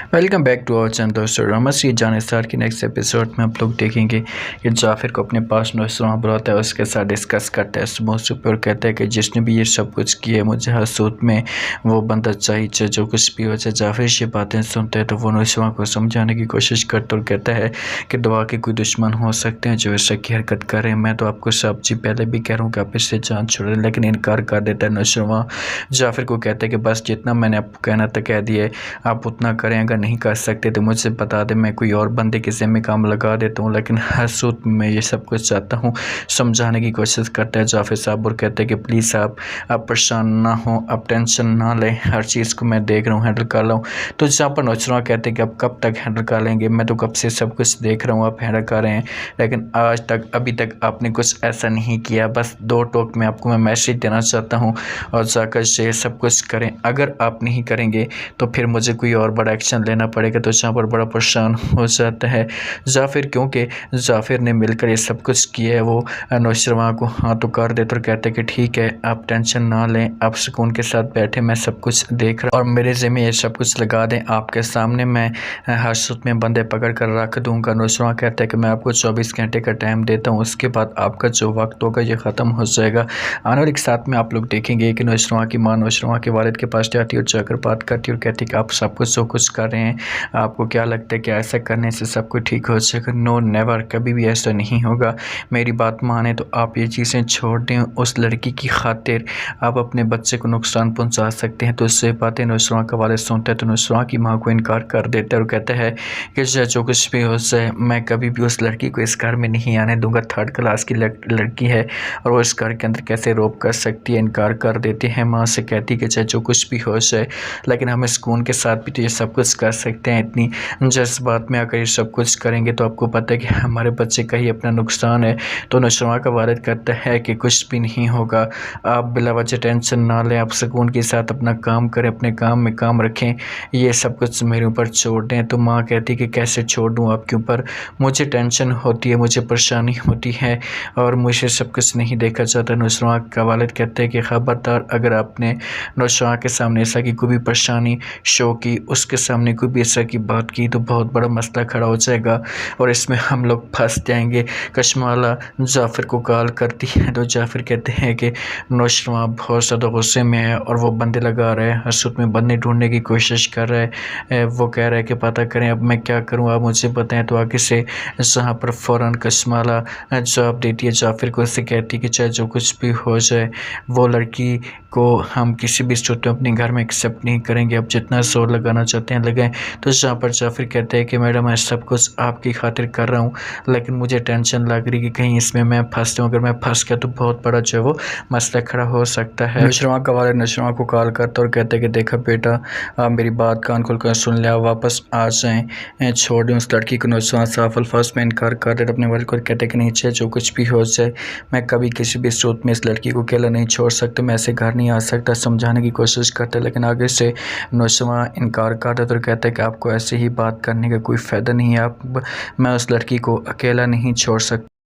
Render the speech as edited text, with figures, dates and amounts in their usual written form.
Welcome back to our channel दोस्तों। रमसी जानिसार की नेक्स्ट एपिसोड में आप लोग देखेंगे कि जाफिर को अपने पास नुसरा बुलाता है, उसके साथ डिस्कस करता है सुबह पे और कहता है कि जिसने भी ये सब कुछ किया है मुझे हसूद में वो बंदा चाहिए जो कुछ भी हो जाए। जाफिर ये बातें सुनते हैं तो वो नुसरा को समझाने की कोशिश करता और कहता है कि दुआ के कोई दुश्मन हो सकते हैं जो ऐसा की हरकत करें। मैं तो आपको सब जी पहले भी कह रहा हूँ कि आप इससे जान छोड़ें, लेकिन इनकार कर देता है नुसरा। जाफिर को कहता है कि बस जितना मैंने आपको कहना था कह दिया है, आप उतना करें, अगर नहीं कर सकते तो मुझसे बता दें, मैं कोई और बंदे के ज़िम्मे काम लगा देता हूँ। लेकिन हर सूरत में ये सब कुछ चाहता हूँ। समझाने की कोशिश करता है जाफिर साहब और कहते हैं कि प्लीज़ आप परेशान ना हो, आप टेंशन ना लें, हर चीज़ को मैं देख रहा हूँ, हैंडल कर रहा हूँ। तो जहाँ पर नौजवान कहते हैं कि आप कब तक हैंडल कर लेंगे, मैं तो कब से सब कुछ देख रहा हूँ, आप हैंडल कर रहे हैं, लेकिन आज तक अभी तक आपने कुछ ऐसा नहीं किया। बस दो टोक में आपको मैं मैसेज देना चाहता हूँ और जाकर से सब कुछ करें। अगर आप नहीं करेंगे तो फिर मुझे कोई और बड़ा एक्शन लेना पड़ेगा। तो जहाँ पर बड़ा परेशान हो जाता है जाफिर, क्योंकि जाफिर ने मिलकर ये सब कुछ किया है। वो नुसरवा को हाथ उकार देते और कहते हैं कि ठीक है, आप टेंशन ना लें, आप सुकून के साथ बैठे, मैं सब कुछ देख रहा हूँ और मेरे ज़िम्मे ये सब कुछ लगा दें, आपके सामने मैं हर सूरत में बंदे पकड़ कर रख दूँगा। नुसरवा कहता है कि मैं आपको 24 घंटे का टाइम देता हूँ, उसके बाद आपका जो वक्त होगा ये ख़त्म हो जाएगा। आने वाले साथ में आप लोग देखेंगे कि नुसरवा की माँ नुसरवा के वालिद के पास जाती है और जाकर बात करती है और कहती है कि आप सब कुछ जो कुछ कर रहे हैं, आपको क्या लगता है कि ऐसा करने से सब कुछ ठीक हो जाएगा? नो नेवर, कभी भी ऐसा नहीं होगा। मेरी बात माने तो आप ये चीज़ें छोड़ दें, उस लड़की की खातिर आप अपने बच्चे को नुकसान पहुंचा सकते हैं। तो उससे बातें नुसरवा का वालिद सुनता है तो नुसरवा की माँ को इनकार कर देता है और कहता है कि जो कुछ भी हो जाए मैं कभी भी उस लड़की को इस घर में नहीं आने दूंगा। थर्ड क्लास की लड़की है और वो इस घर के अंदर कैसे रोब कर सकती है। इनकार कर देती है, माँ से कहती कि चाहे जो कुछ भी हो जाए, लेकिन हम सुकून के साथ भी तो ये सब कुछ कर सकते हैं। इतनी जज्बात में आकर ये सब कुछ करेंगे तो आपको पता है कि हमारे बच्चे का ही अपना नुकसान है। तो नुसरवा का वालिद कहता है कि कुछ भी नहीं होगा, आप बिला वजह टेंशन ना लें, आप सुकून के साथ अपना काम करें, अपने काम में काम रखें, ये सब कुछ मेरे ऊपर छोड़ दें। तो माँ कहती कि कैसे छोड़ दूँ आपके ऊपर, मुझे टेंशन होती है, मुझे परेशानी होती है और मुझे सब कुछ नहीं देखा जाता। नुसरवा का वालिद कहते हैं कि ख़बरदार, अगर आपने नुसरवा के सामने ऐसा की कोई भी परेशानी शो की, उसके सामने कोई भी ऐसा की बात की तो बहुत बड़ा मसला खड़ा हो जाएगा और इसमें हम लोग फंस जाएंगे। कशमाला जाफिर को कॉल करती है तो जाफिर कहते हैं कि नुसरवा बहुत ज़्यादा गुस्से में है और वो बंदे लगा रहे हैं, हसूद में बंदे ढूंढने की कोशिश कर रहे हैं। वो कह रहा है कि पता करें, अब मैं क्या करूँ, आप मुझे बताएं। तो आगे से जहाँ पर फ़ौरन कशमाला जवाब देती है जाफिर को, उससे कहती है कि चाहे जो कुछ भी हो जाए वो लड़की को हम किसी भी सूरत में अपने घर में एक्सेप्ट नहीं करेंगे, अब जितना जोर लगाना चाहते हैं लगाएं। तो जहाँ पर जाफिर कहते हैं कि मैडम मैं सब कुछ आपकी खातिर कर रहा हूँ, लेकिन मुझे टेंशन लग रही कि कहीं इसमें मैं फंस जाऊँ, अगर मैं फंस गया तो बहुत बड़ा जो है वो मसला खड़ा हो सकता है। नुसरवा का वालिद नुसरवा को कॉल करता और कहते हैं कि देखा बेटा, आप मेरी बात कान खोल कर सुन लिया, वापस आ जाएँ, छोड़ दें उस लड़की को। नुसरवा साफ अल्फाज में इनकार कर देते अपने वालिद को, कहते हैं कि नहीं चाहे जो कुछ भी हो जाए मैं कभी किसी भी सूरत में इस लड़की को अकेला नहीं छोड़ सकता, मैं ऐसे घर नहीं आ सकता। समझाने की कोशिश करते लेकिन आगे से नुसरवा इनकार कर देता और कहता है कि आपको ऐसे ही बात करने का कोई फ़ायदा नहीं है, आप मैं उस लड़की को अकेला नहीं छोड़ सकता।